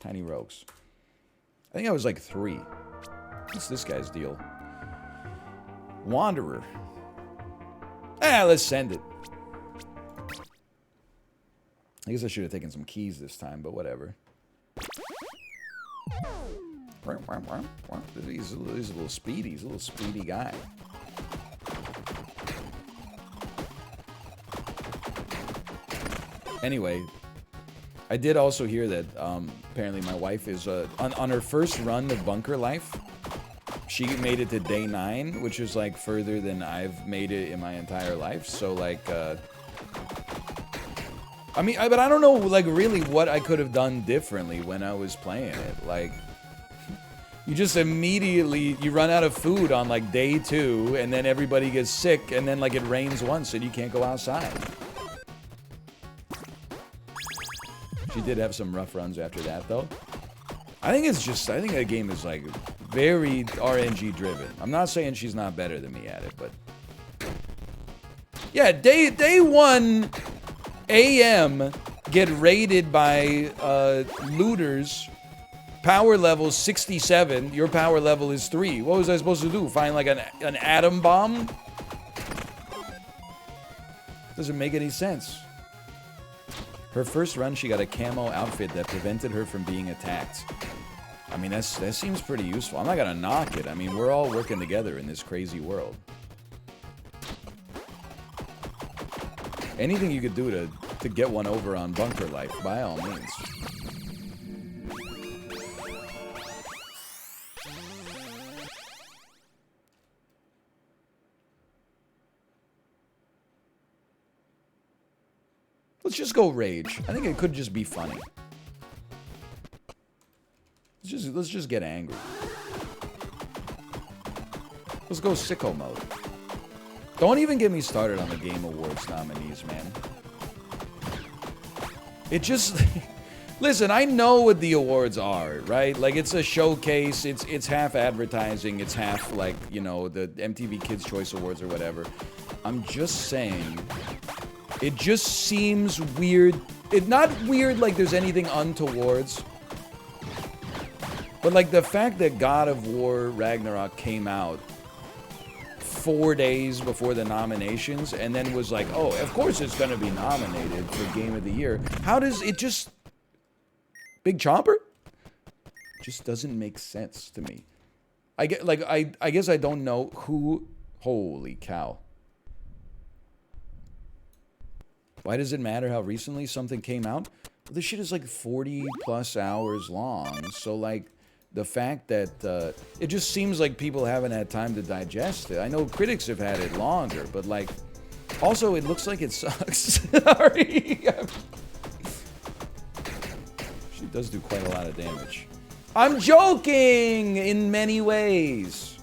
Tiny rogues. I think I was like 3. What's this guy's deal? Wanderer. Let's send it. I guess I should have taken some keys this time, but whatever. He's a little speedy. He's a little speedy guy. Anyway, I did also hear that apparently my wife is on her first run of Bunker Life. She made it to day 9, which is like further than I've made it in my entire life. So like, I mean, but I don't know like really what I could have done differently when I was playing it. Like, you just immediately you run out of food on like day 2, and then everybody gets sick, and then like it rains once, and you can't go outside. She did have some rough runs after that, though. I think that game is, like, very RNG driven. I'm not saying she's not better than me at it, but... Yeah, day 1 a.m. get raided by, looters. Power level 67. Your power level is 3. What was I supposed to do? Find, like, an atom bomb? Doesn't make any sense. Her first run, she got a camo outfit that prevented her from being attacked. I mean, that seems pretty useful. I'm not gonna knock it. I mean, we're all working together in this crazy world. Anything you could do to get one over on Bunker Life, by all means. Let's just go rage. I think it could just be funny. Let's just get angry. Let's go sicko mode. Don't even get me started on the Game Awards nominees, man. It just... Listen, I know what the awards are, right? Like, it's a showcase, it's half advertising, it's half, like, you know, the MTV Kids' Choice Awards or whatever. I'm just saying... It just seems weird. It's not weird like there's anything untowards. But like the fact that God of War Ragnarok came out 4 days before the nominations and then was like, oh, of course it's going to be nominated for Game of the Year. How does it just... Big Chomper? Just doesn't make sense to me. I guess I don't know who... Holy cow. Why does it matter how recently something came out? Well, this shit is like 40 plus hours long. So like the fact that it just seems like people haven't had time to digest it. I know critics have had it longer, but like also it looks like it sucks. Sorry. She does do quite a lot of damage. I'm joking in many ways.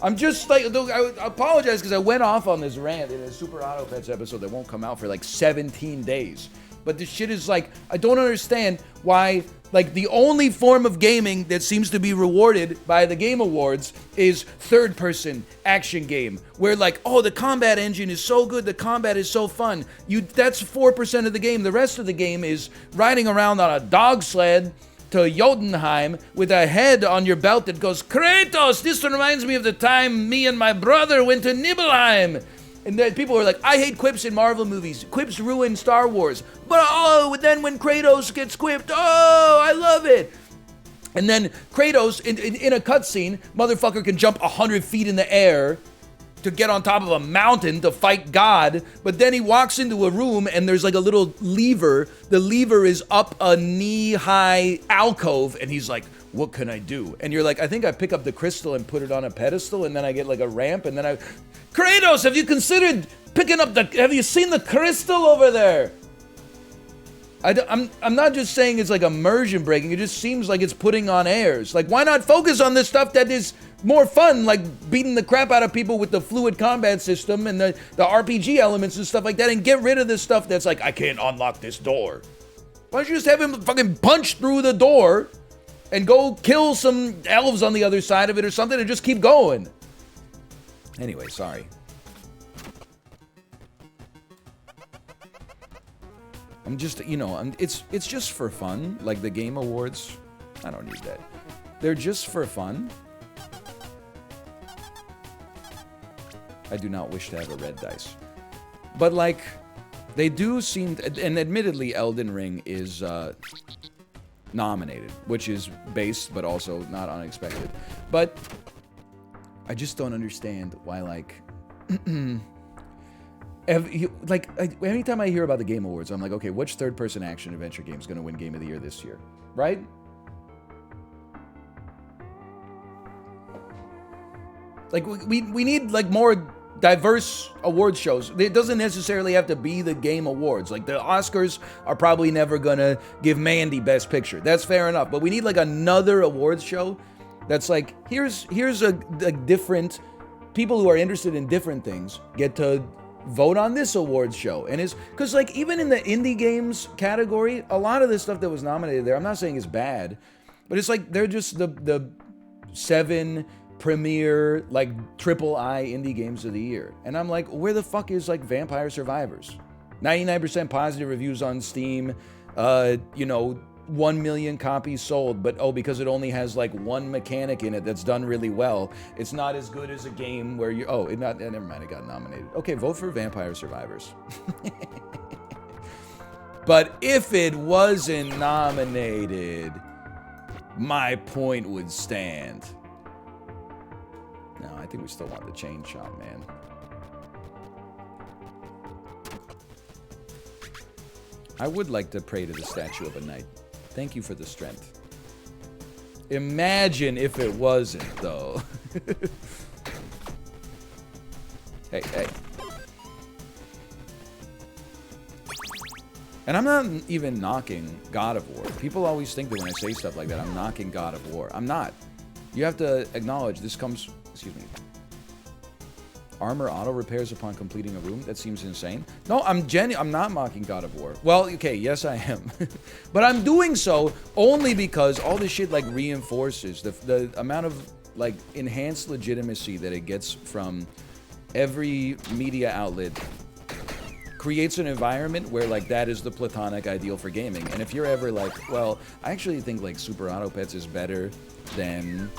I'm just like, I apologize because I went off on this rant in a Super Auto Pets episode that won't come out for like 17 days. But this shit is like, I don't understand why, like, the only form of gaming that seems to be rewarded by the Game Awards is third-person action game. Where like, oh, the combat engine is so good, the combat is so fun. That's 4% of the game. The rest of the game is riding around on a dog sled to Jotunheim with a head on your belt that goes, Kratos, this reminds me of the time me and my brother went to Nibelheim. And then people are like, I hate quips in Marvel movies. Quips ruin Star Wars. But oh, then when Kratos gets quipped, oh, I love it. And then Kratos, in a cutscene, motherfucker can jump 100 feet in the air to get on top of a mountain to fight God, but then he walks into a room and there's like a little lever. The lever is up a knee-high alcove, and he's like, what can I do? And you're like, I think I pick up the crystal and put it on a pedestal, and then I get like a ramp, and then I... Kratos, have you considered picking up the... Have you seen the crystal over there? I'm not just saying it's like immersion breaking, it just seems like it's putting on airs. Like, why not focus on the stuff that is more fun, like beating the crap out of people with the fluid combat system and the RPG elements and stuff like that, and get rid of this stuff that's like, I can't unlock this door. Why don't you just have him fucking punch through the door and go kill some elves on the other side of it or something and just keep going? Anyway, sorry. I'm I'm just, you know, it's just for fun. Like the Game Awards, I don't need that. They're just for fun. I do not wish to have a red dice. But like, they do seem, and admittedly Elden Ring is nominated, which is based, but also not unexpected. But I just don't understand why, like, anytime I hear about the Game Awards, I'm like, okay, which third-person action adventure game is going to win Game of the Year this year, right? Like, we need, like, more diverse award shows. It doesn't necessarily have to be the Game Awards. Like, the Oscars are probably never going to give Mandy Best Picture. That's fair enough. But we need, like, another awards show that's like, here's a different... People who are interested in different things get to vote on this awards show. And it's... Because, like, even in the indie games category, a lot of the stuff that was nominated there, I'm not saying is bad, but it's like, they're just the 7... premier, like, triple-I indie games of the year. And I'm like, where the fuck is, like, Vampire Survivors? 99% positive reviews on Steam, you know, 1 million copies sold, but, oh, because it only has, like, one mechanic in it that's done really well, it's not as good as a game where you... Oh, never mind, it got nominated. Okay, vote for Vampire Survivors. But if it wasn't nominated, my point would stand. No, I think we still want the chain shot, man. I would like to pray to the statue of a knight. Thank you for the strength. Imagine if it wasn't, though. Hey, hey. And I'm not even knocking God of War. People always think that when I say stuff like that, I'm knocking God of War. I'm not. You have to acknowledge this comes... Excuse me. Armor auto repairs upon completing a room? That seems insane. No, I'm not mocking God of War. Well, okay, yes I am. But I'm doing so only because all this shit, like, reinforces the amount of, like, enhanced legitimacy that it gets from every media outlet creates an environment where, like, that is the platonic ideal for gaming. And if you're ever like, well, I actually think, like, Super Auto Pets is better than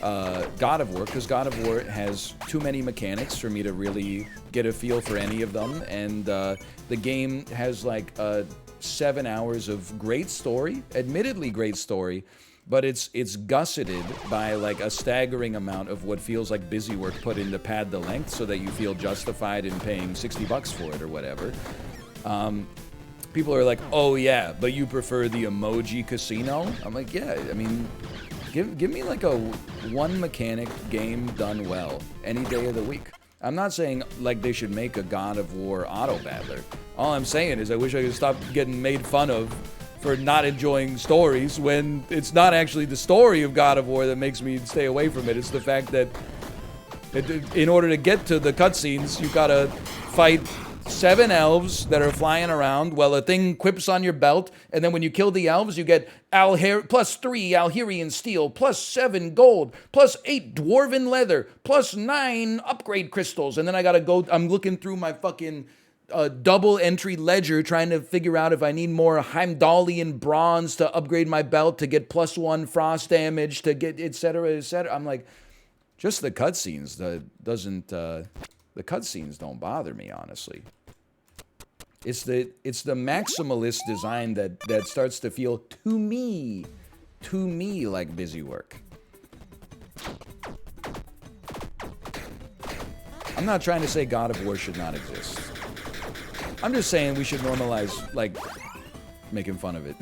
God of War, because God of War has too many mechanics for me to really get a feel for any of them, and the game has, like, 7 hours of great story, admittedly great story, but it's gusseted by, like, a staggering amount of what feels like busy work put in to pad the length so that you feel justified in paying $60 for it or whatever. People are like, oh yeah, but you prefer the emoji casino? I'm like, yeah, I mean, give me like a one mechanic game done well any day of the week. I'm not saying like they should make a God of War auto battler. All I'm saying is I wish I could stop getting made fun of for not enjoying stories when it's not actually the story of God of War that makes me stay away from it. It's the fact that in order to get to the cutscenes, you gotta fight 7 elves that are flying around while a thing quips on your belt, and then when you kill the elves, you get plus 3 Alherian steel, plus 7 gold, plus 8 dwarven leather, plus 9 upgrade crystals, and then I gotta go, I'm looking through my fucking double entry ledger trying to figure out if I need more Heimdallian bronze to upgrade my belt to get plus 1 frost damage, to get et cetera, et cetera. I'm like, just the cutscenes, the cutscenes don't bother me, honestly. It's the maximalist design that starts to feel to me like busy work. I'm not trying to say God of War should not exist. I'm just saying we should normalize, like, making fun of it.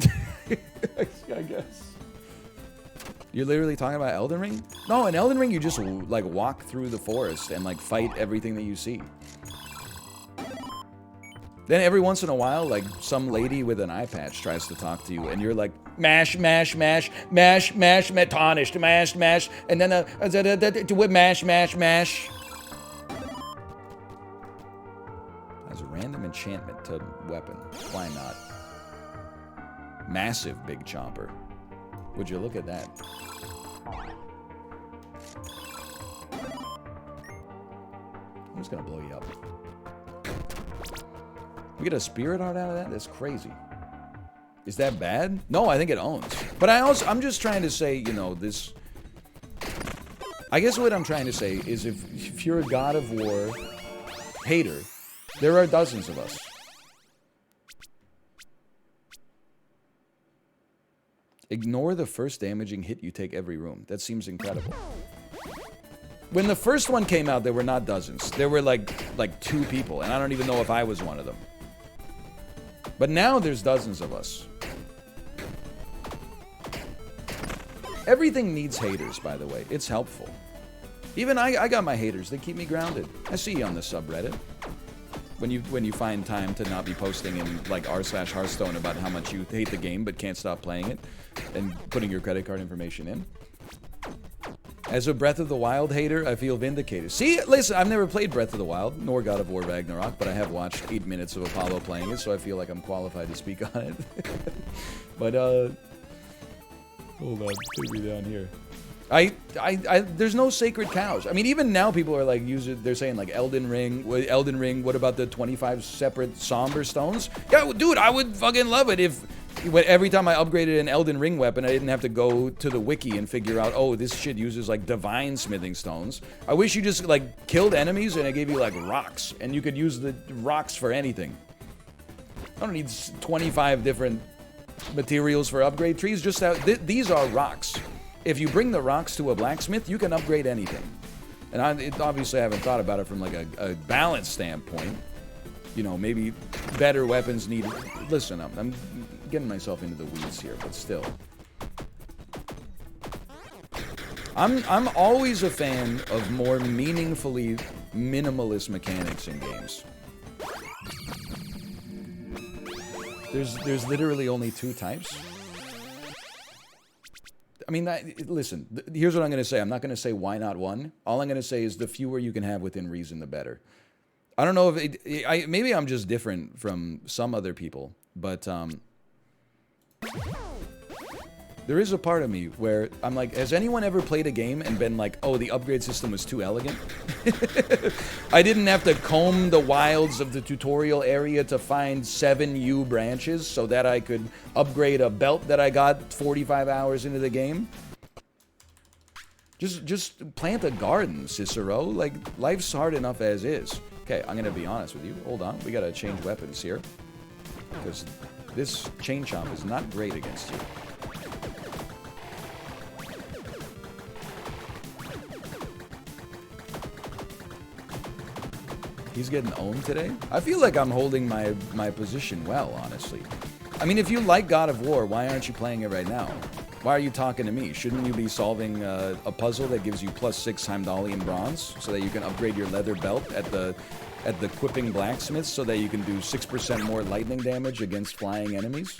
I guess. You're literally talking about Elden Ring? No, in Elden Ring you just, like, walk through the forest and, like, fight everything that you see. Then every once in a while, like, some lady with an eye patch tries to talk to you, and you're like, mash, mash, mash, mash, mash, tarnished, mash, mash, and then mash, mash, mash. As a random enchantment to weapon. Why not? Massive big chomper. Would you look at that? I'm just gonna blow you up. We get a spirit art out of that? That's crazy. Is that bad? No, I think it owns. But I'm just trying to say, you know, this... I guess what I'm trying to say is if you're a God of War hater, there are dozens of us. Ignore the first damaging hit you take every room. That seems incredible. When the first one came out, there were not dozens. There were like 2 people, and I don't even know if I was one of them. But now there's dozens of us. Everything needs haters, by the way. It's helpful. Even I got my haters. They keep me grounded. I see you on the subreddit. When you find time to not be posting in like r/Hearthstone about how much you hate the game but can't stop playing it, and putting your credit card information in. As a Breath of the Wild hater, I feel vindicated. See, listen, I've never played Breath of the Wild, nor God of War Ragnarok, but I have watched 8 minutes of Apollo playing it, so I feel like I'm qualified to speak on it. But, hold on, take me down here. There's no sacred cows. I mean, even now people are like, they're saying like Elden Ring, what about the 25 separate somber stones? Yeah, dude, I would fucking love it if every time I upgraded an Elden Ring weapon, I didn't have to go to the wiki and figure out, oh, this shit uses like divine smithing stones. I wish you just like killed enemies and it gave you like rocks, and you could use the rocks for anything. I don't need 25 different materials for upgrade trees. Just these are rocks. If you bring the rocks to a blacksmith, you can upgrade anything. And obviously I haven't thought about it from like a balance standpoint. You know, maybe better weapons need... Listen, I'm getting myself into the weeds here, but still. I'm always a fan of more meaningfully minimalist mechanics in games. There's literally only 2 types. I mean, listen, here's what I'm going to say. I'm not going to say why not 1. All I'm going to say is the fewer you can have within reason, the better. I don't know if maybe I'm just different from some other people, but there is a part of me where I'm like, has anyone ever played a game and been like, oh, the upgrade system was too elegant? I didn't have to comb the wilds of the tutorial area to find 7 U branches so that I could upgrade a belt that I got 45 hours into the game. Just plant a garden, Cicero. Like, life's hard enough as is. Okay, I'm gonna be honest with you. Hold on, we gotta change weapons here. Because this chain chomp is not great against you. He's getting owned today? I feel like I'm holding my position well, honestly. I mean, if you like God of War, why aren't you playing it right now? Why are you talking to me? Shouldn't you be solving a puzzle that gives you +6 Heimdalli in bronze so that you can upgrade your leather belt at the equipping blacksmith so that you can do 6% more lightning damage against flying enemies?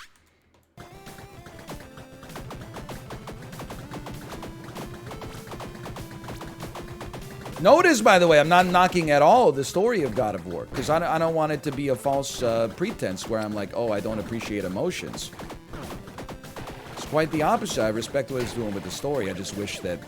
Notice, by the way, I'm not knocking at all the story of God of War, because I don't want it to be a false pretense where I'm like, oh, I don't appreciate emotions. It's quite the opposite. I respect what it's doing with the story. I just wish that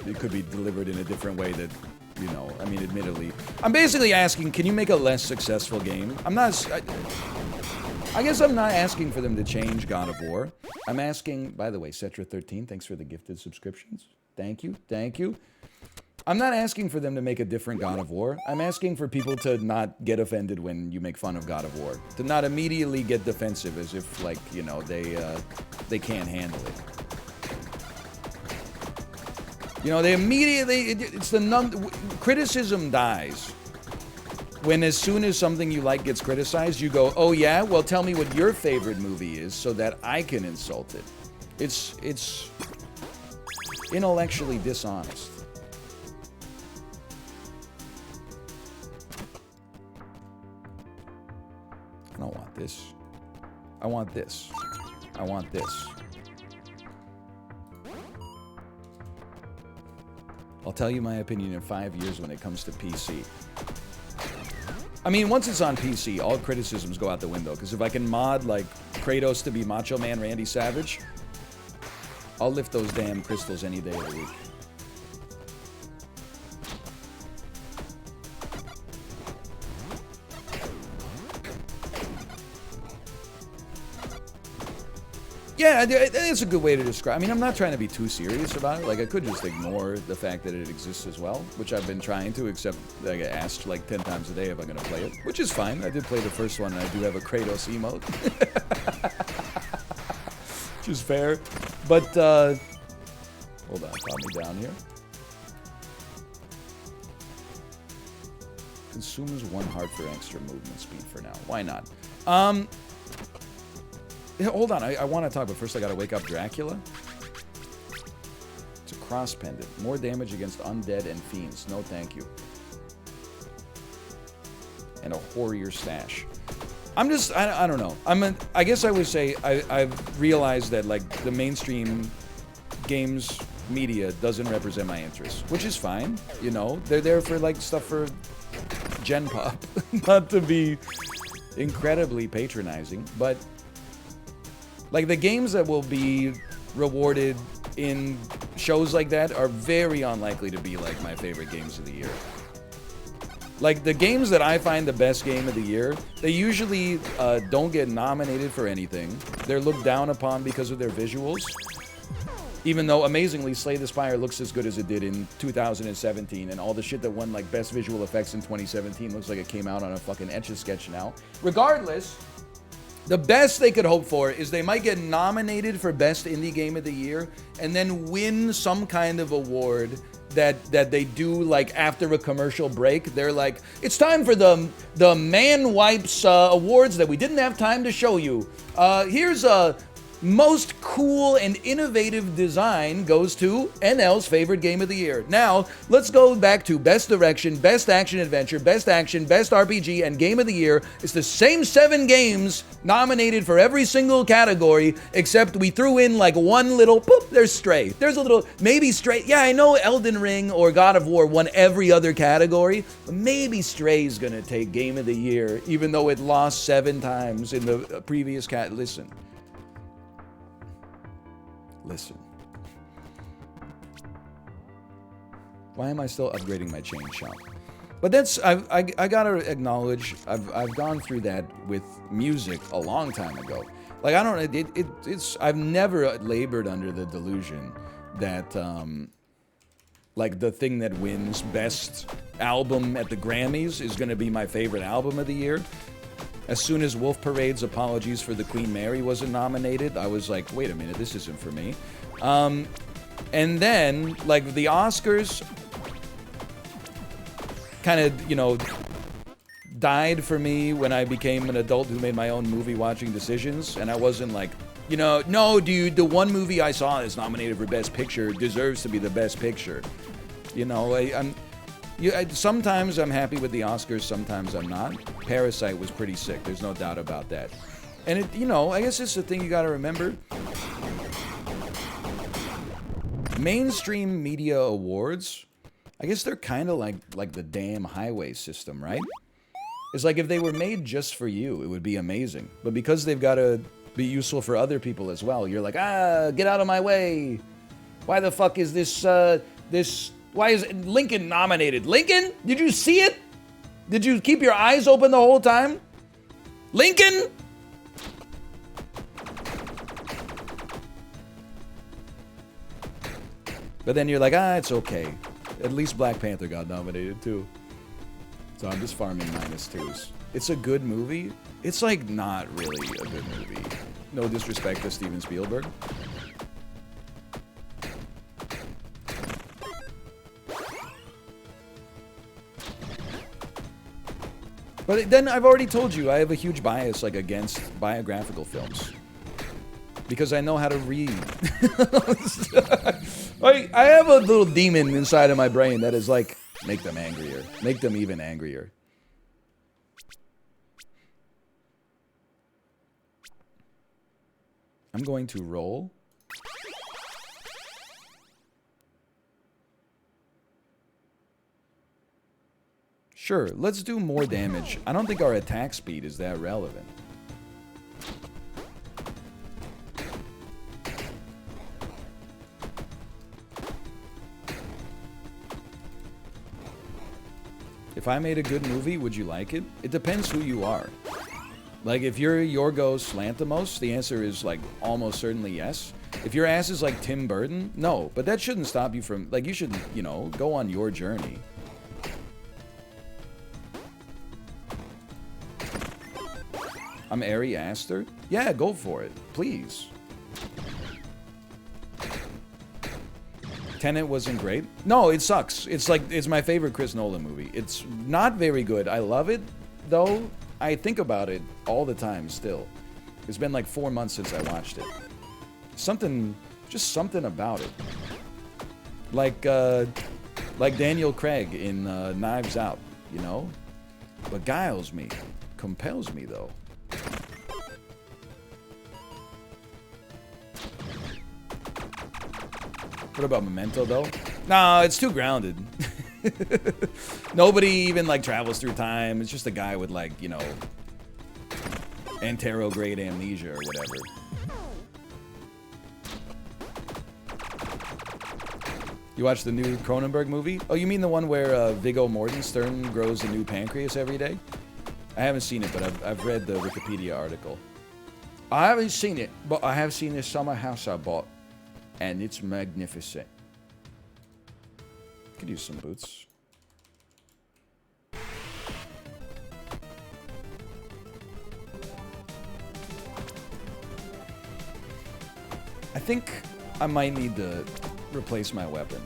it could be delivered in a different way that, you know, I mean, admittedly. I'm basically asking, can you make a less successful game? I guess I'm not asking for them to change God of War. I'm asking, by the way, Cetra13, thanks for the gifted subscriptions. Thank you, thank you. I'm not asking for them to make a different God of War. I'm asking for people to not get offended when you make fun of God of War. To not immediately get defensive as if, like, you know, they can't handle it. You know, they immediately... criticism dies. When as soon as something you like gets criticized, you go, oh yeah? Well, tell me what your favorite movie is so that I can insult it. It's intellectually dishonest. I don't want this. I want this. I want this. I'll tell you my opinion in 5 years when it comes to PC. I mean, once it's on PC, all criticisms go out the window. Because if I can mod, like, Kratos to be Macho Man Randy Savage, I'll lift those damn crystals any day of the week. Yeah, it's a good way to describe. I mean, I'm not trying to be too serious about it. Like, I could just ignore the fact that it exists as well, which I've been trying to, except I get asked like 10 times a day if I'm going to play it, which is fine. I did play the first one, and I do have a Kratos emote. Which is fair. But, hold on, calm me down here. Consumes 1 heart for extra movement speed for now. Why not? Yeah, hold on, I want to talk, but first I gotta wake up Dracula. It's a cross pendant. More damage against undead and fiends. No thank you. And a Warrior stash. I'm just, I don't know. I guess I would say I've realized that, like, the mainstream games media doesn't represent my interests, which is fine, you know? They're there for, like, stuff for Gen Pop, not to be incredibly patronizing, but like the games that will be rewarded in shows like that are very unlikely to be like my favorite games of the year. Like the games that I find the best game of the year, they usually don't get nominated for anything. They're looked down upon because of their visuals. Even though, amazingly, Slay the Spire looks as good as it did in 2017, and all the shit that won, like, Best Visual Effects in 2017 looks like it came out on a fucking Etch-a-Sketch now. Regardless, the best they could hope for is they might get nominated for Best Indie Game of the Year, and then win some kind of award that they do, like, after a commercial break. They're like, it's time for the Man Wipes awards that we didn't have time to show you. Here's a... Most cool and innovative design goes to NL's favorite game of the year. Now, let's go back to Best Direction, Best Action Adventure, Best Action, Best RPG, and Game of the Year. It's the same 7 games nominated for every single category, except we threw in like one little, poop, there's Stray. There's a little, maybe Stray. Yeah, I know Elden Ring or God of War won every other category, but maybe Stray's gonna take Game of the Year, even though it lost 7 times in the previous Listen. Why am I still upgrading my chain shop? But that's, I gotta acknowledge, I've gone through that with music a long time ago. Like, I don't, it's, I've never labored under the delusion that, like, the thing that wins Best Album at the Grammys is gonna be my favorite album of the year. As soon as Wolf Parade's Apologies for the Queen Mary wasn't nominated, I was like, wait a minute, this isn't for me. And then, like, the Oscars kind of, you know, died for me when I became an adult who made my own movie-watching decisions, and I wasn't like, you know, no, dude, the one movie I saw that's nominated for Best Picture deserves to be the Best Picture. You know, sometimes I'm happy with the Oscars, sometimes I'm not. Parasite was pretty sick, there's no doubt about that. And it, you know, I guess it's the thing you gotta remember. Mainstream media awards, I guess they're kind of like the damn highway system, right? It's like if they were made just for you, it would be amazing. But because they've got to be useful for other people as well, you're like, get out of my way. Why the fuck is this, why is Lincoln nominated? Lincoln? Did you see it? Did you keep your eyes open the whole time? Lincoln? But then you're like, it's okay. At least Black Panther got nominated too. So I'm just farming -2s. It's a good movie. It's like not really a good movie. No disrespect to Steven Spielberg. But then I've already told you I have a huge bias like against biographical films. Because I know how to read. I have a little demon inside of my brain that is like, make them angrier. Make them even angrier. I'm going to roll. Sure, let's do more damage. I don't think our attack speed is that relevant. If I made a good movie, would you like it? It depends who you are. Like, if you're Yorgos Lanthimos, the answer is, like, almost certainly yes. If your ass is like Tim Burton, no. But that shouldn't stop you from, like, you should, you know, go on your journey. I'm Ari Aster? Yeah, go for it. Please. Tenet wasn't great. No, it sucks. It's like, it's my favorite Chris Nolan movie. It's not very good. I love it, though. I think about it all the time still. It's been like 4 months since I watched it. Just something about it. Like Daniel Craig in Knives Out, you know? Beguiles me. Compels me, though. What about Memento, though? No, it's too grounded. Nobody even, like, travels through time. It's just a guy with, like, you know, anterograde amnesia or whatever. You watch the new Cronenberg movie? Oh, you mean the one where Viggo Mortensen grows a new pancreas every day? I haven't seen it, but I've read the Wikipedia article. I haven't seen it, but I have seen this summer house I bought. And it's magnificent. Could use some boots. I think I might need to replace my weapon.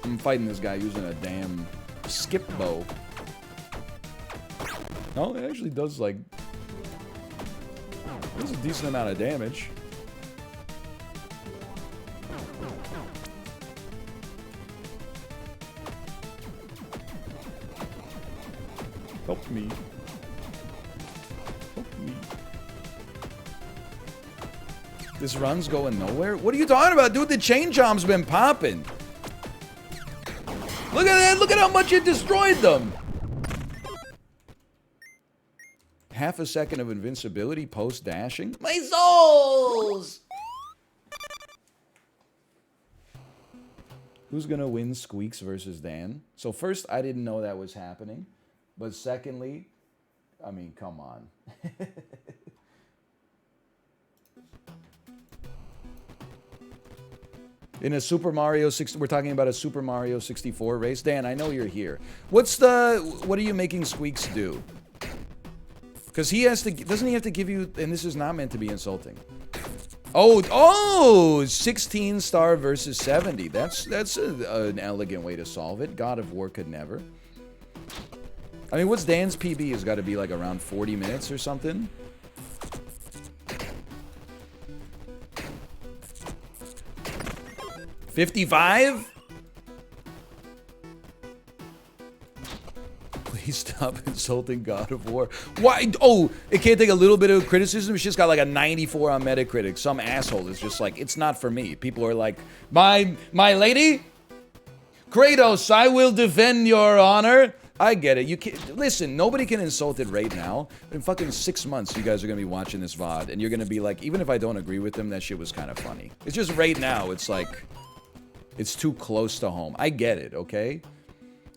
I'm fighting this guy using a damn skip bow. No, it actually does, like, a decent amount of damage. Help me. Help me. This run's going nowhere? What are you talking about, dude? The chain chomp's been popping. Look at that! Look at how much it destroyed them! Half a second of invincibility post dashing. My souls! Who's gonna win Squeaks versus Dan? So first, I didn't know that was happening. But secondly, I mean, come on. In a Super Mario 60, we're talking about a Super Mario 64 race. Dan, I know you're here. What are you making Squeaks do? Because he has to, doesn't he have to give you, and this is not meant to be insulting. Oh, 16 star versus 70. That's an elegant way to solve it. God of War could never. I mean, what's Dan's PB? Has got to be like around 40 minutes or something. $55? Please stop insulting God of War. Why? Oh, it can't take a little bit of criticism. It's just got like a 94 on Metacritic. Some asshole is just like, it's not for me. People are like, my lady? Kratos, I will defend your honor. I get it. You can't, listen, nobody can insult it right now. But in fucking 6 months, you guys are going to be watching this VOD. And you're going to be like, even if I don't agree with them, that shit was kind of funny. It's just right now, it's like, it's too close to home. I get it, okay?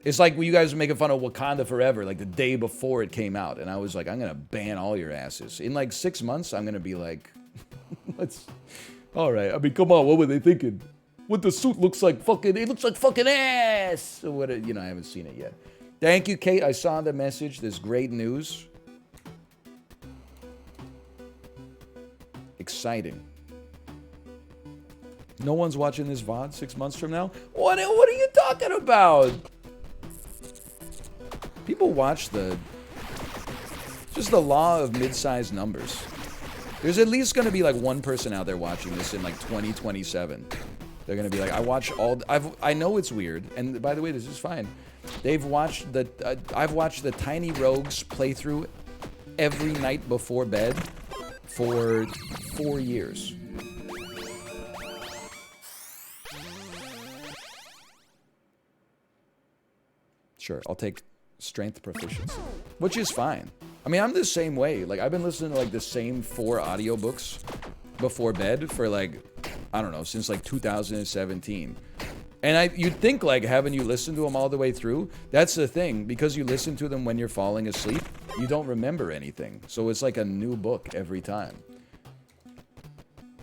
It's like when you guys were making fun of Wakanda Forever, like the day before it came out. And I was like, I'm going to ban all your asses. In like 6 months, I'm going to be like, let's, all right. I mean, come on, what were they thinking? What the suit looks like fucking, it looks like fucking ass. So what, you know, I haven't seen it yet. Thank you, Kate. I saw the message. There's great news. Exciting. No one's watching this VOD 6 months from now? What are you talking about? People watch just the law of mid-sized numbers. There's at least going to be like one person out there watching this in like 2027. They're going to be like, I know it's weird. And by the way, this is fine. I've watched the Tiny Rogues playthrough every night before bed for 4 years. Sure, I'll take strength proficiency, which is fine. I mean, I'm the same way. Like, I've been listening to like the same 4 audiobooks before bed for like, I don't know, since like 2017. And you'd think, like, haven't you listened to them all the way through? That's the thing. Because you listen to them when you're falling asleep, you don't remember anything. So it's like a new book every time.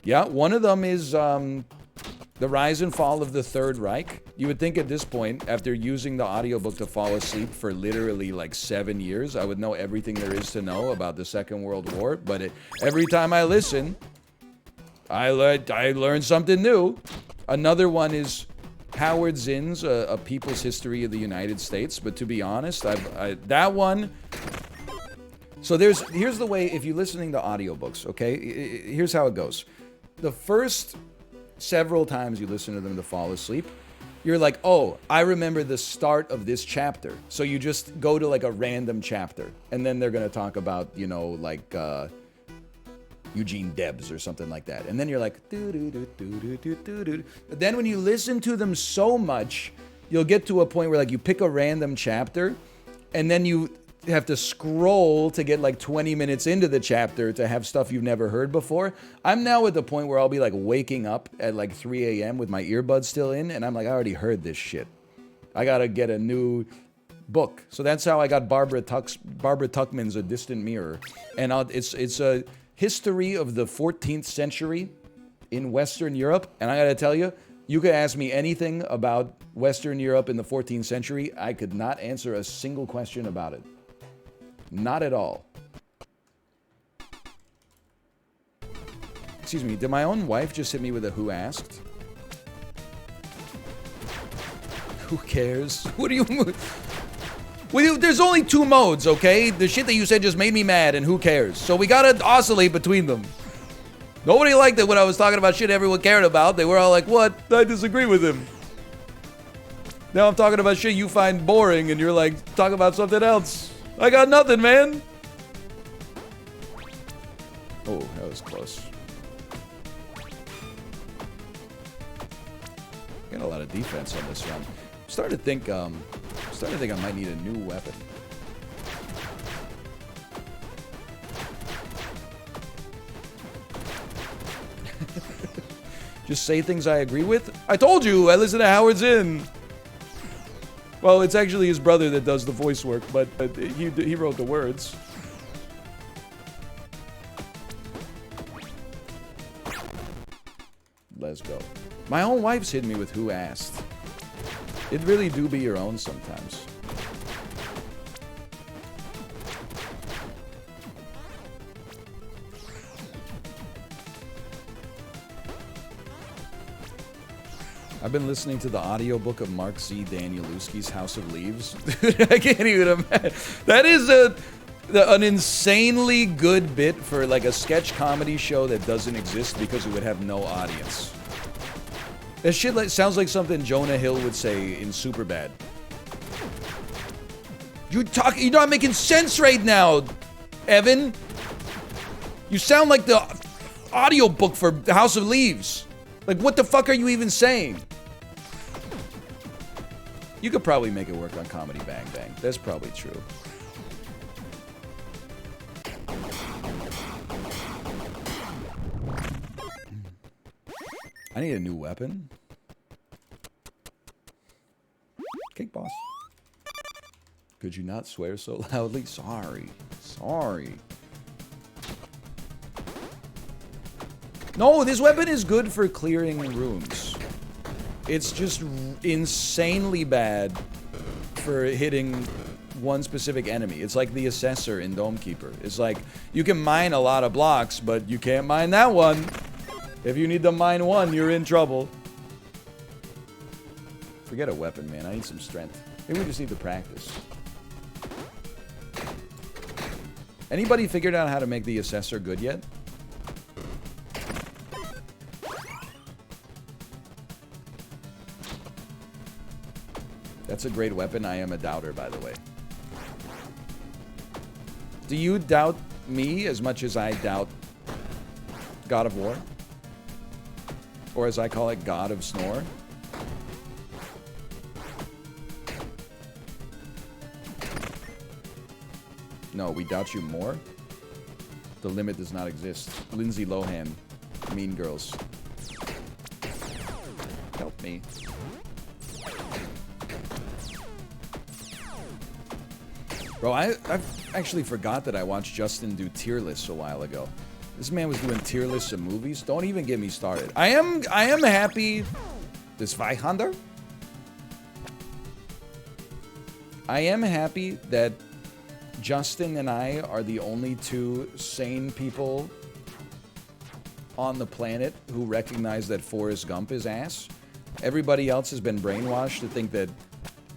Yeah, one of them is The Rise and Fall of the Third Reich. You would think at this point, after using the audiobook to fall asleep for literally like 7 years, I would know everything there is to know about the Second World War. But every time I listen, I learn something new. Another one is Howard Zinn's A People's History of the United States. But to be honest, that one... So here's the way, if you're listening to audiobooks, okay? Here's how it goes. The first several times you listen to them to fall asleep, you're like, oh, I remember the start of this chapter. So you just go to like a random chapter. And then they're going to talk about, you know, like Eugene Debs or something like that. And then you're like, doo-doo-doo-doo-doo-doo-doo. But then when you listen to them so much, you'll get to a point where like you pick a random chapter and then you have to scroll to get like 20 minutes into the chapter to have stuff you've never heard before. I'm now at the point where I'll be like waking up at like 3 a.m. with my earbuds still in, and I'm like, I already heard this shit. I gotta get a new book. So that's how I got Barbara Tuchman's A Distant Mirror. And it's a history of the 14th century in Western Europe. And I gotta tell you, you could ask me anything about Western Europe in the 14th century. I could not answer a single question about it. Not at all. Excuse me, did my own wife just hit me with a who asked? Who cares? What do you... Well, there's only two modes, okay? The shit that you said just made me mad, and who cares? So we gotta oscillate between them. Nobody liked it when I was talking about shit everyone cared about. They were all like, what? I disagree with him. Now I'm talking about shit you find boring, and you're like, talk about something else. I got nothing, man. Oh, that was close. Got a lot of defense on this round. I'm starting to think I might need a new weapon. Just say things I agree with? I told you, I listen to Howard Zinn. Well, it's actually his brother that does the voice work, but he wrote the words. Let's go. My own wife's hitting me with who asked. It really do be your own sometimes. I've been listening to the audiobook of Mark Z. Danielewski's House of Leaves. Dude, I can't even imagine. That is an insanely good bit for like a sketch comedy show that doesn't exist because it would have no audience. That shit sounds like something Jonah Hill would say in Superbad. You're not making sense right now, Evan. You sound like the audiobook for the House of Leaves. Like, what the fuck are you even saying? You could probably make it work on Comedy Bang Bang. That's probably true. I need a new weapon. Cake Boss. Could you not swear so loudly? Sorry. Sorry. No, this weapon is good for clearing rooms. It's just insanely bad for hitting one specific enemy. It's like the Assessor in Dome Keeper. It's like, you can mine a lot of blocks, but you can't mine that one. If you need to mine one, you're in trouble. Forget a weapon, man. I need some strength. Maybe we just need to practice. Anybody figured out how to make the Assessor good yet? That's a great weapon. I am a doubter, by the way. Do you doubt me as much as I doubt God of War? Or as I call it, God of Snore? No, we doubt you more? The limit does not exist. Lindsay Lohan, Mean Girls. Help me. Bro, I've actually forgot that I watched Justin do tier lists a while ago. This man was doing tier lists of movies. Don't even get me started. I am happy. This Vaihander? I am happy that Justin and I are the only two sane people on the planet who recognize that Forrest Gump is ass. Everybody else has been brainwashed to think that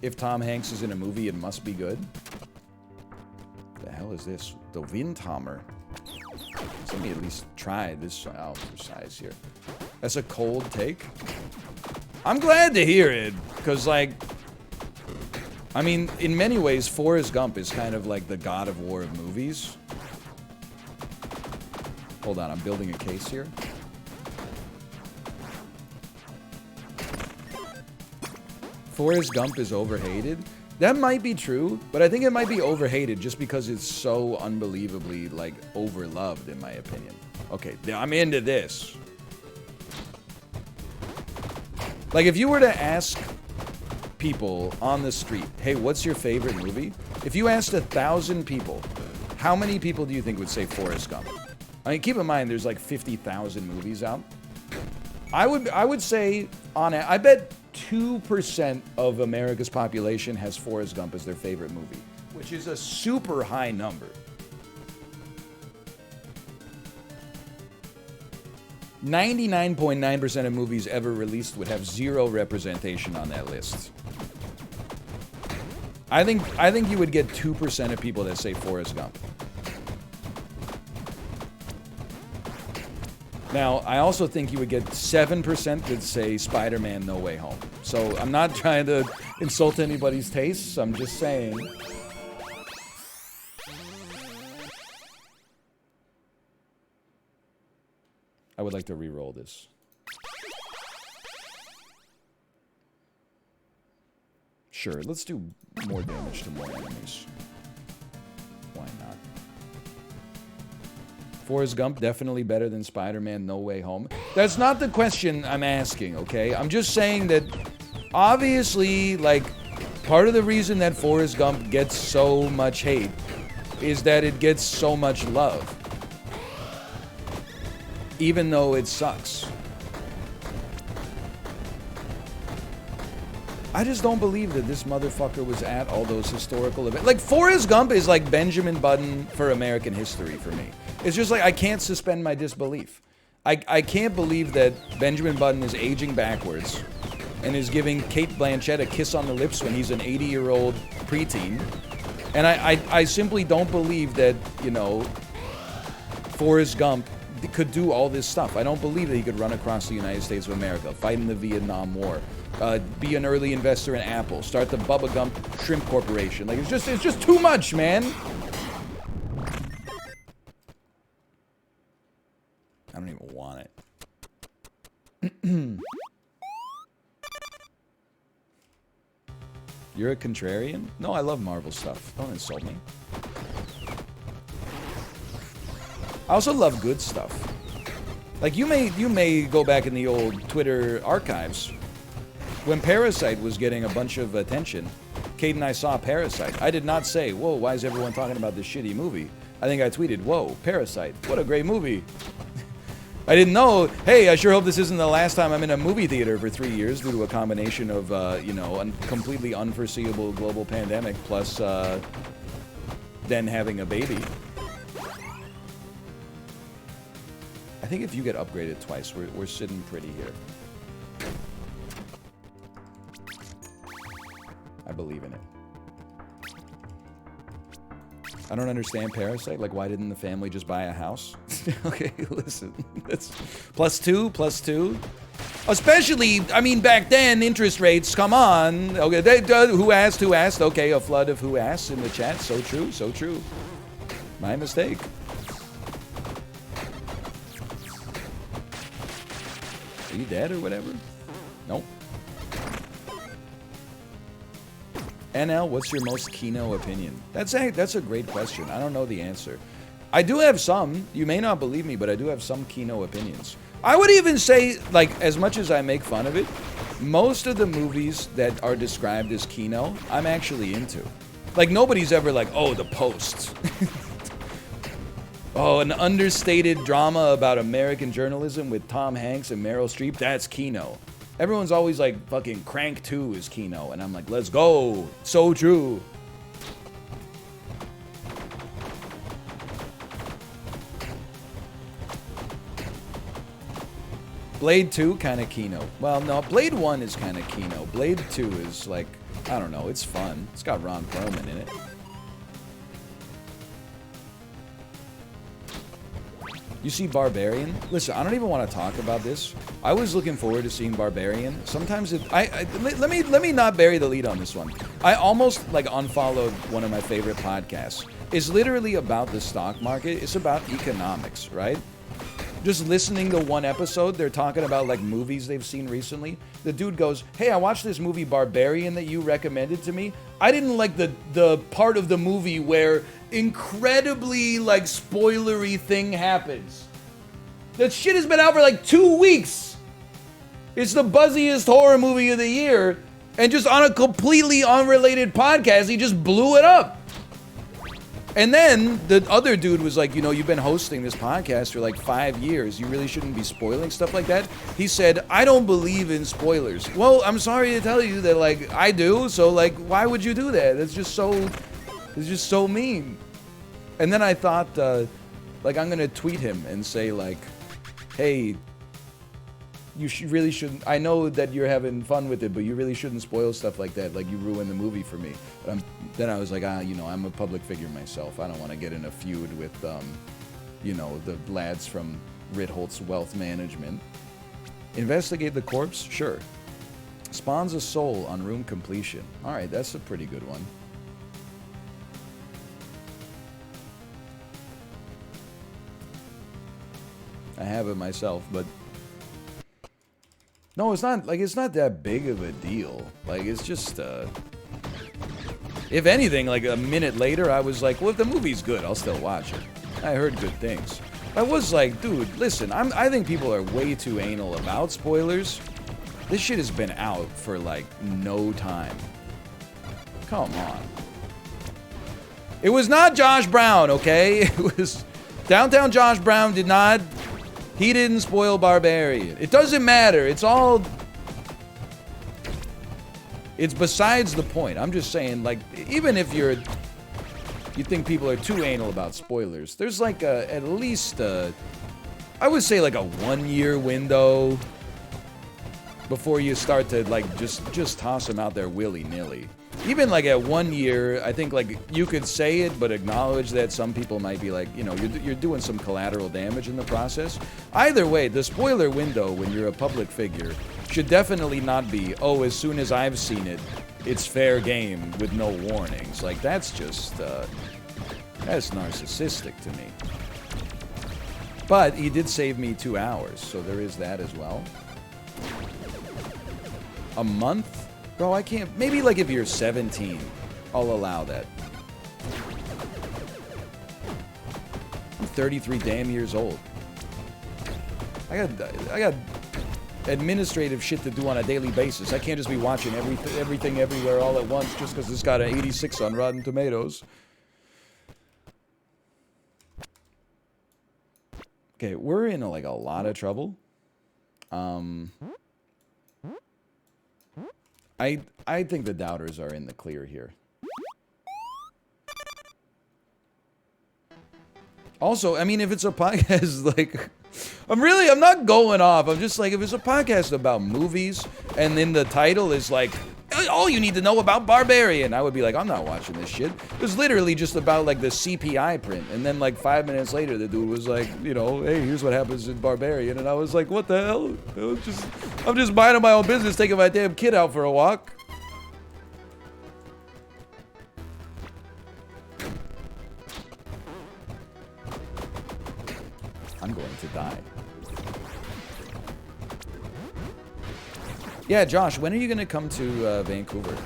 if Tom Hanks is in a movie, it must be good. What the hell is this? The Windhammer. Let me at least try this size here. That's a cold take. I'm glad to hear it, because, like, I mean, in many ways, Forrest Gump is kind of like the God of War of movies. Hold on, I'm building a case here. Forrest Gump is overhated. That might be true, but I think it might be overhated just because it's so unbelievably, like, overloved, in my opinion. Okay, I'm into this. Like, if you were to ask people on the street, hey, what's your favorite movie? If you asked 1,000 people, how many people do you think would say Forrest Gump? I mean, keep in mind, there's like 50,000 movies out. I would say, I bet 2% of America's population has Forrest Gump as their favorite movie, which is a super high number. 99.9% of movies ever released would have zero representation on that list. I think you would get 2% of people that say Forrest Gump. Now, I also think you would get 7% that say Spider-Man No Way Home. So I'm not trying to insult anybody's tastes. I'm just saying. I would like to re-roll this. Sure, let's do more damage to more enemies. Why not? Forrest Gump definitely better than Spider-Man No Way Home. That's not the question I'm asking, okay? I'm just saying that obviously, like, part of the reason that Forrest Gump gets so much hate is that it gets so much love. Even though it sucks. I just don't believe that this motherfucker was at all those historical events. Like, Forrest Gump is like Benjamin Button for American history for me. It's just like, I can't suspend my disbelief. I can't believe that Benjamin Button is aging backwards and is giving Cate Blanchett a kiss on the lips when he's an 80-year-old preteen. And I simply don't believe that, you know, Forrest Gump could do all this stuff. I don't believe that he could run across the United States of America, fight in the Vietnam War, be an early investor in Apple, start the Bubba Gump Shrimp Corporation. Like, it's just too much, man. I don't even want it. You're a contrarian? No, I love Marvel stuff. Don't insult me. I also love good stuff. Like, you may go back in the old Twitter archives. When Parasite was getting a bunch of attention, Kate and I saw Parasite. I did not say, whoa, why is everyone talking about this shitty movie? I think I tweeted, whoa, Parasite, what a great movie. I didn't know, hey, I sure hope this isn't the last time I'm in a movie theater for 3 years due to a combination of, you know, a completely unforeseeable global pandemic plus then having a baby. I think if you get upgraded twice, we're sitting pretty here. I believe in it. I don't understand Parasite. Like, why didn't the family just buy a house? Okay, listen. That's +2. Especially, I mean, back then, interest rates, come on. Okay, who asked? Okay, a flood of who asked in the chat. So true. My mistake. Are you dead or whatever? Nope. NL, what's your most Kino opinion? That's a great question. I don't know the answer. I do have some. You may not believe me, but I do have some Kino opinions. I would even say, like, as much as I make fun of it, most of the movies that are described as Kino, I'm actually into. Like, nobody's ever like, oh, The Post. Oh, an understated drama about American journalism with Tom Hanks and Meryl Streep, that's Kino. Everyone's always like, fucking Crank 2 is Kino. And I'm like, let's go. So true. Blade 2, kind of Kino. Well, no, Blade 1 is kind of Kino. Blade 2 is like, I don't know, it's fun. It's got Ron Perlman in it. You see Barbarian? Listen, I don't even want to talk about this. I was looking forward to seeing Barbarian. Sometimes let me not bury the lead on this one. I almost like unfollowed one of my favorite podcasts. It's literally about the stock market. It's about economics, right? Just listening to one episode, they're talking about like movies they've seen recently. The dude goes, hey, I watched this movie Barbarian that you recommended to me. I didn't like the part of the movie where incredibly like spoilery thing happens. That shit has been out for like 2 weeks. It's the buzziest horror movie of the year. And just on a completely unrelated podcast, he just blew it up. And then the other dude was like, you know, you've been hosting this podcast for like 5 years. You really shouldn't be spoiling stuff like that. He said, I don't believe in spoilers. Well, I'm sorry to tell you that, like, I do. So, like, why would you do that? It's just so mean. And then I thought, like, I'm going to tweet him and say, like, hey, you really shouldn't. I know that you're having fun with it, but you really shouldn't spoil stuff like that. Like, you ruin the movie for me. Then I was like, you know, I'm a public figure myself. I don't want to get in a feud with, you know, the lads from Ritholtz Wealth Management. Investigate the corpse? Sure. Spawns a soul on room completion. All right, that's a pretty good one. I have it myself, but no, it's not that big of a deal. Like, it's just, if anything, like a minute later, I was like, well, if the movie's good, I'll still watch it. I heard good things. I was like, dude, listen, I think people are way too anal about spoilers. This shit has been out for like no time. Come on. It was not Josh Brown, okay? It was Downtown Josh Brown he didn't spoil Barbarian. It doesn't matter. It's besides the point. I'm just saying, like, even if you think people are too anal about spoilers, there's like at least I would say like a 1 year window before you start to like just toss them out there willy-nilly. Even like at 1 year, I think like you could say it, but acknowledge that some people might be like, you know, you're doing some collateral damage in the process. Either way, the spoiler window when you're a public figure should definitely not be, oh, as soon as I've seen it, it's fair game with no warnings. Like, that's just, that's narcissistic to me. But he did save me 2 hours, so there is that as well. A month? Bro, I can't. Maybe like if you're 17, I'll allow that. I'm 33 damn years old. I got administrative shit to do on a daily basis. I can't just be watching everything everywhere all at once just because it's got an 86 on Rotten Tomatoes. Okay, we're in like a lot of trouble. I think the doubters are in the clear here. Also, I mean, if it's a podcast, like, I'm not going off. I'm just like, if it's a podcast about movies, and then the title is like, all you need to know about Barbarian, I would be like, I'm not watching this shit. It was literally just about, like, the CPI print. And then, like, 5 minutes later, the dude was like, you know, hey, here's what happens in Barbarian. And I was like, what the hell? I'm just minding my own business, taking my damn kid out for a walk. I'm going to die. Yeah, Josh, when are you going to come to Vancouver?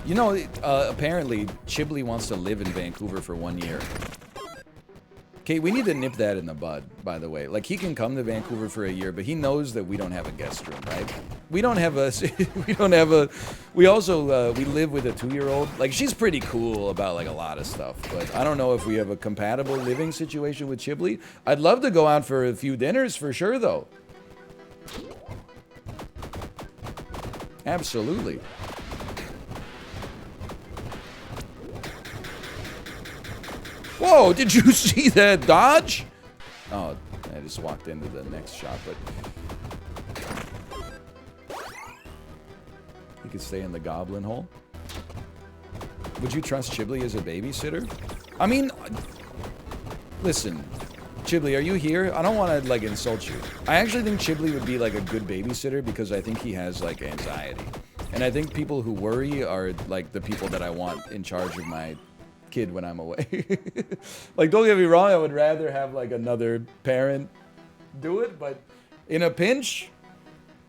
You know, apparently, Chibley wants to live in Vancouver for 1 year. Okay, we need to nip that in the bud, by the way. Like, he can come to Vancouver for a year, but he knows that we don't have a guest room, right? we don't have a we don't have a we also we live with a 2-year-old. Like, she's pretty cool about like a lot of stuff, but I don't know if we have a compatible living situation with Chiblee. I'd love to go out for a few dinners for sure though. Absolutely. Whoa, did you see that dodge? Oh, I just walked into the next shop, but you could stay in the goblin hole. Would you trust Chiblee as a babysitter? I mean, listen, Chiblee, are you here? I don't want to, like, insult you. I actually think Chiblee would be, like, a good babysitter because I think he has, like, anxiety. And I think people who worry are, like, the people that I want in charge of my kid when I'm away. Like, don't get me wrong, I would rather have, like, another parent do it, but in a pinch,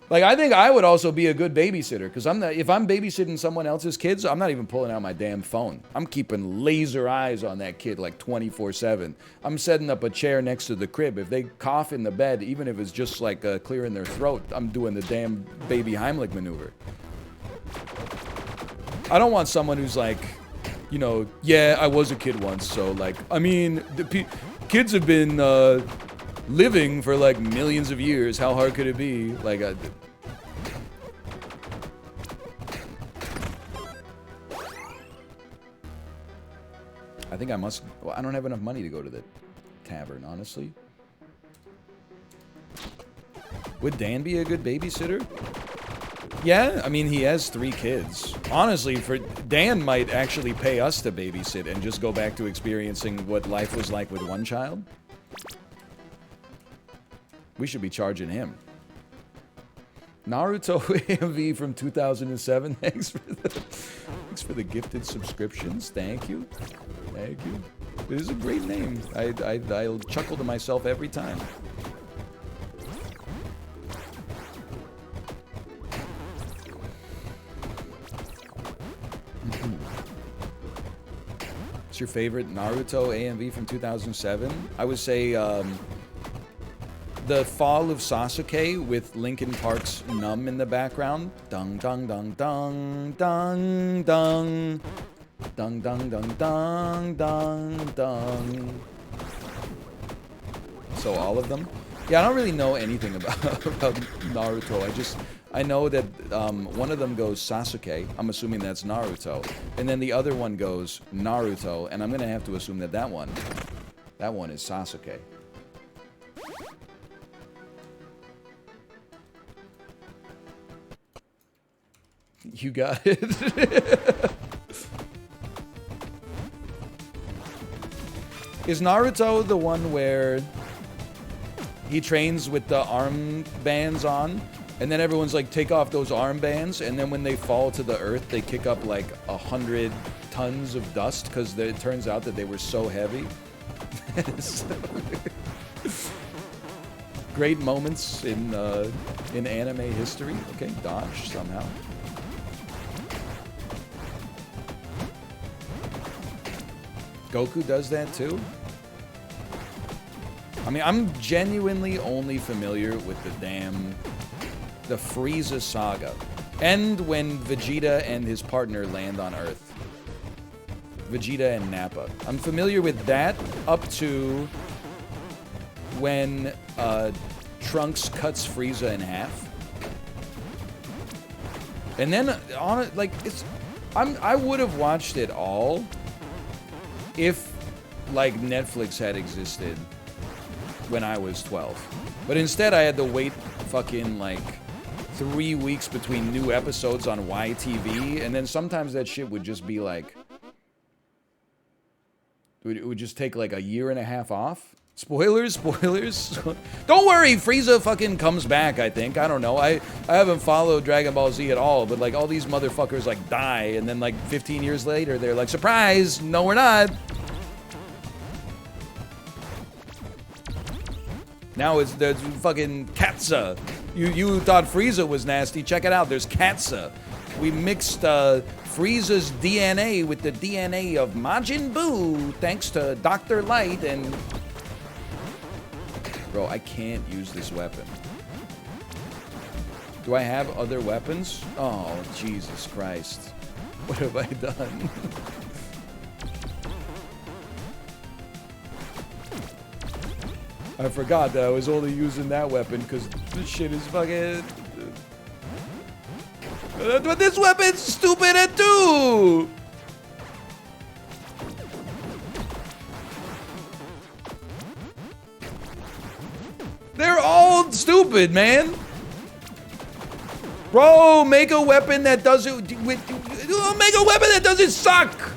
like, I think I would also be a good babysitter, because if I'm babysitting someone else's kids, I'm not even pulling out my damn phone. I'm keeping laser eyes on that kid like 24/7. I'm setting up a chair next to the crib. If they cough in the bed, even if it's just like clearing their throat, I'm doing the damn baby Heimlich maneuver. I don't want someone who's like, you know, yeah, I was a kid once, so like, I mean, kids have been living for like millions of years. How hard could it be? Like, I think I must. Well, I don't have enough money to go to the tavern, honestly. Would Dan be a good babysitter? Yeah, I mean, he has 3 kids. Honestly, Dan might actually pay us to babysit and just go back to experiencing what life was like with one child. We should be charging him. Naruto AMV from 2007. Thanks for the gifted subscriptions. Thank you. Thank you. It is a great name. I'll chuckle to myself every time. What's your favorite Naruto AMV from 2007? I would say the Fall of Sasuke with Linkin Park's Numb in the background. Dung dung dung dung dung dung. Dung dung dung dung dung dung. So all of them? Yeah, I don't really know anything about Naruto. I know that one of them goes Sasuke. I'm assuming that's Naruto. And then the other one goes Naruto, and I'm gonna have to assume that that one is Sasuke. You got it. Is Naruto the one where he trains with the arm bands on, and then everyone's like, take off those arm bands, and then when they fall to the earth, they kick up like 100 tons of dust because it turns out that they were so heavy? Great moments in anime history. Okay, dodge somehow. Goku does that too? I mean, I'm genuinely only familiar with the Frieza saga. And when Vegeta and his partner land on Earth. Vegeta and Nappa. I'm familiar with that up to when Trunks cuts Frieza in half. And then, I would have watched it all if, like, Netflix had existed when I was 12. But instead, I had to wait fucking, like, 3 weeks between new episodes on YTV, and then sometimes that shit would just be, like... It would just take, like, a year and a half off. Spoilers? Spoilers? Don't worry, Frieza fucking comes back, I think. I don't know. I haven't followed Dragon Ball Z at all, but, like, all these motherfuckers, like, die, and then, like, 15 years later, they're like, surprise! No, we're not! Now there's fucking Katsa. You thought Frieza was nasty. Check it out. There's Katsa. We mixed Frieza's DNA with the DNA of Majin Buu, thanks to Dr. Light, and... Bro, I can't use this weapon. Do I have other weapons? Oh, Jesus Christ. What have I done? I forgot that I was only using that weapon because this shit is fucking... But this weapon's stupid at too! They're all stupid, man! Bro, make a weapon that doesn't... Make a weapon that doesn't suck!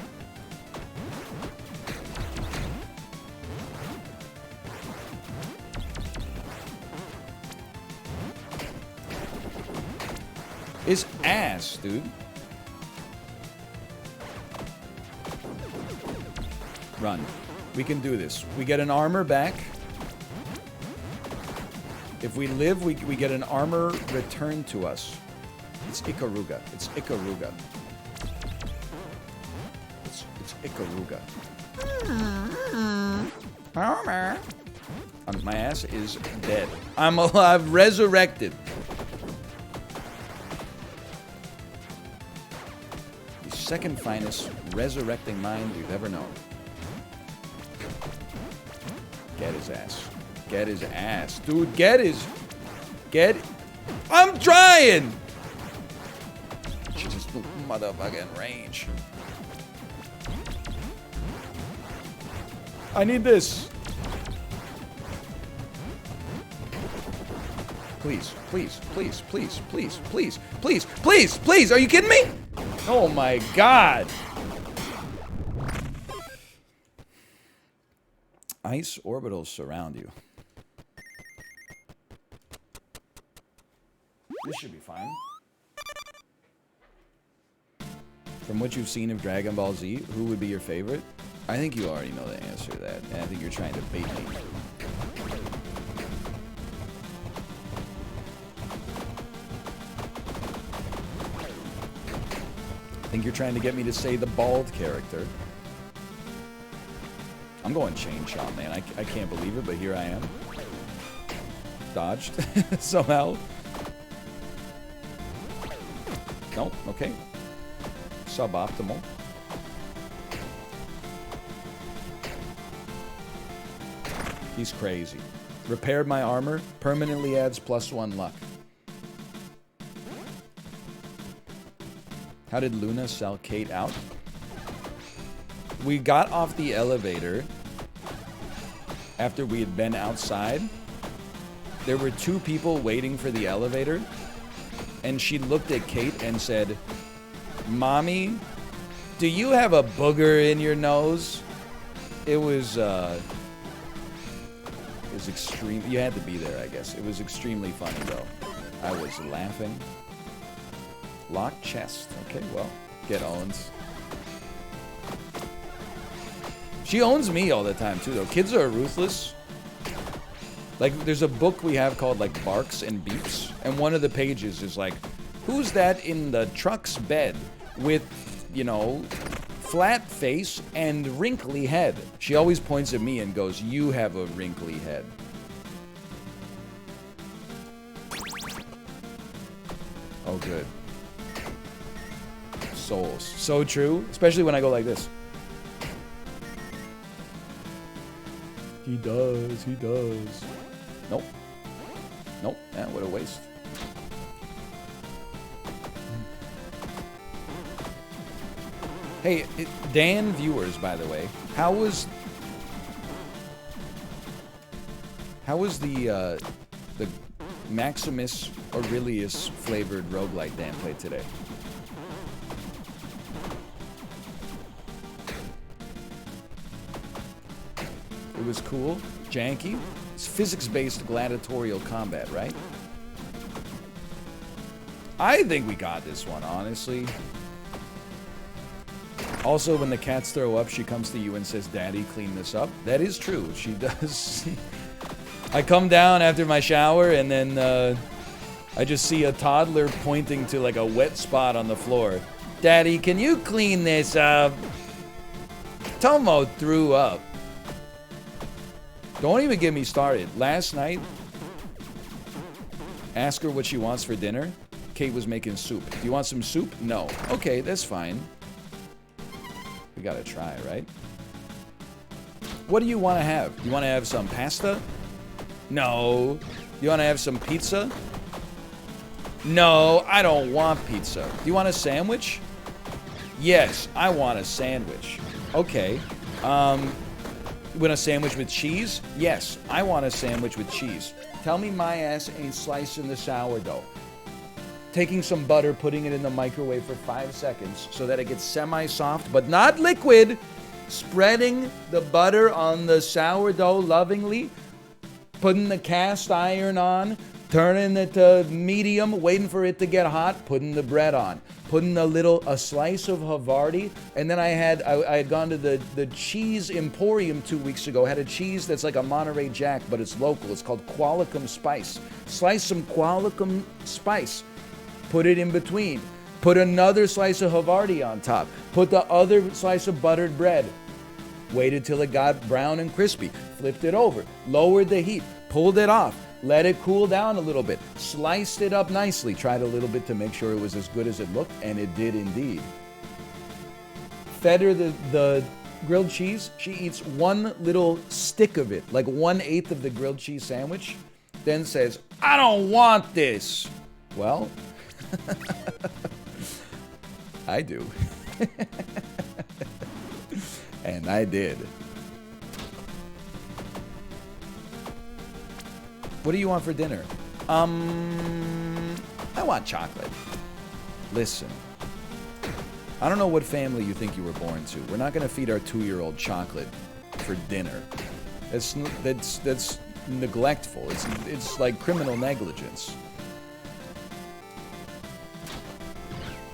It's ass, dude. Run. We can do this. We get an armor back. If we live, we get an armor returned to us. It's Ikaruga. It's Ikaruga. It's Ikaruga. Armor. My ass is dead. I'm alive, resurrected. The second finest resurrecting mind we've ever known. Get his ass. Get his ass. Dude, get... I'm trying! Jesus, motherfucking range. I need this. Please, please, please, please, please, please, please, please, please. Are you kidding me? Oh my God. Ice orbitals surround you. This should be fine. From what you've seen of Dragon Ball Z, who would be your favorite? I think you already know the answer to that, and I think you're trying to bait me. I think you're trying to get me to say the bald character. I'm going Chain Chomp, man. I can't believe it, but here I am. Dodged somehow. Nope, okay. Suboptimal. He's crazy. Repaired my armor. Permanently adds +1 luck. How did Luna sell Kate out? We got off the elevator after we had been outside. There were 2 people waiting for the elevator. And she looked at Kate and said, "Mommy, do you have a booger in your nose?" It was extreme. You had to be there, I guess. It was extremely funny, though. I was laughing. Locked chest. Okay, well, get Owens. She owns me all the time, too, though. Kids are ruthless. Like, there's a book we have called, like, Barks and Beeps, and one of the pages is like, who's that in the truck's bed with, you know, flat face and wrinkly head? She always points at me and goes, "You have a wrinkly head." Oh, good. Souls. So true, especially when I go like this. He does, he does. Nope. Nope. Yeah, what a waste. Hey, Dan viewers, by the way, how was the Maximus Aurelius flavored roguelite Dan played today? It was cool, janky. It's physics-based gladiatorial combat, right? I think we got this one, honestly. Also, when the cats throw up, she comes to you and says, "Daddy, clean this up." That is true. She does. I come down after my shower, and then I just see a toddler pointing to, like, a wet spot on the floor. "Daddy, can you clean this up?" Tomo threw up. Don't even get me started. Last night, Ask her what she wants for dinner. Kate was making soup. Do you want some soup? No. Okay, that's fine. We gotta try, right? What do you want to have? You want to have some pasta? No. You want to have some pizza? No, I don't want pizza. Do you want a sandwich? Yes, I want a sandwich. Okay. You want a sandwich with cheese? Yes, I want a sandwich with cheese. Tell me my ass ain't slicing the sourdough. Taking some butter, putting it in the microwave for 5 seconds so that it gets semi-soft, but not liquid. Spreading the butter on the sourdough lovingly. Putting the cast iron on. Turning it to medium, waiting for it to get hot, putting the bread on. Putting a slice of Havarti, and then I had gone to the cheese emporium 2 weeks ago. Had a cheese that's like a Monterey Jack, but it's local. It's called Qualicum Spice. Slice some Qualicum Spice. Put it in between. Put another slice of Havarti on top. Put the other slice of buttered bread. Waited till it got brown and crispy. Flipped it over. Lowered the heat. Pulled it off. Let it cool down a little bit. Sliced it up nicely. Tried a little bit to make sure it was as good as it looked, and it did indeed. Fed her the grilled cheese. She eats one little stick of it, like 1/8 of the grilled cheese sandwich, then says, I don't want this. Well, I do. And I did. What do you want for dinner? I want chocolate. Listen, I don't know what family you think you were born to. We're not going to feed our 2-year-old chocolate for dinner. That's neglectful. It's like criminal negligence.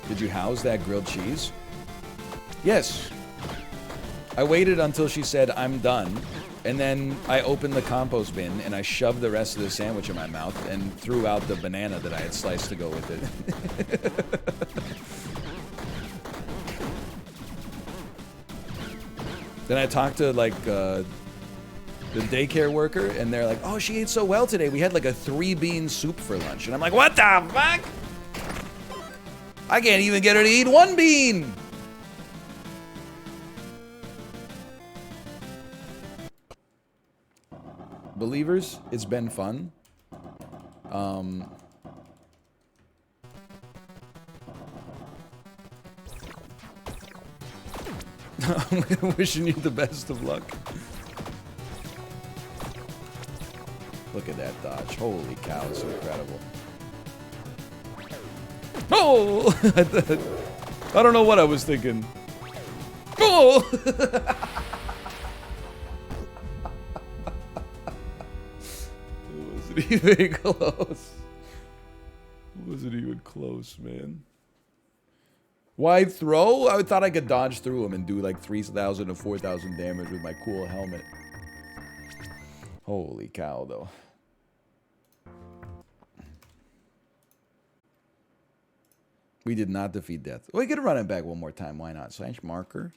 Did you house that grilled cheese? Yes. I waited until she said, I'm done. And then I opened the compost bin and I shoved the rest of the sandwich in my mouth and threw out the banana that I had sliced to go with it. Then I talked to the daycare worker and they're like, oh, she ate so well today. We had like a 3-bean soup for lunch. And I'm like, what the fuck? I can't even get her to eat 1 bean. Believers, it's been fun. I'm wishing you the best of luck. Look at that dodge. Holy cow, it's incredible. Oh! I don't know what I was thinking. Oh! Even close. Wasn't even close, man. Wide throw? I thought I could dodge through him and do like 3,000 to 4,000 damage with my cool helmet. Holy cow, though. We did not defeat death. We could run it back one more time. Why not? Slash marker.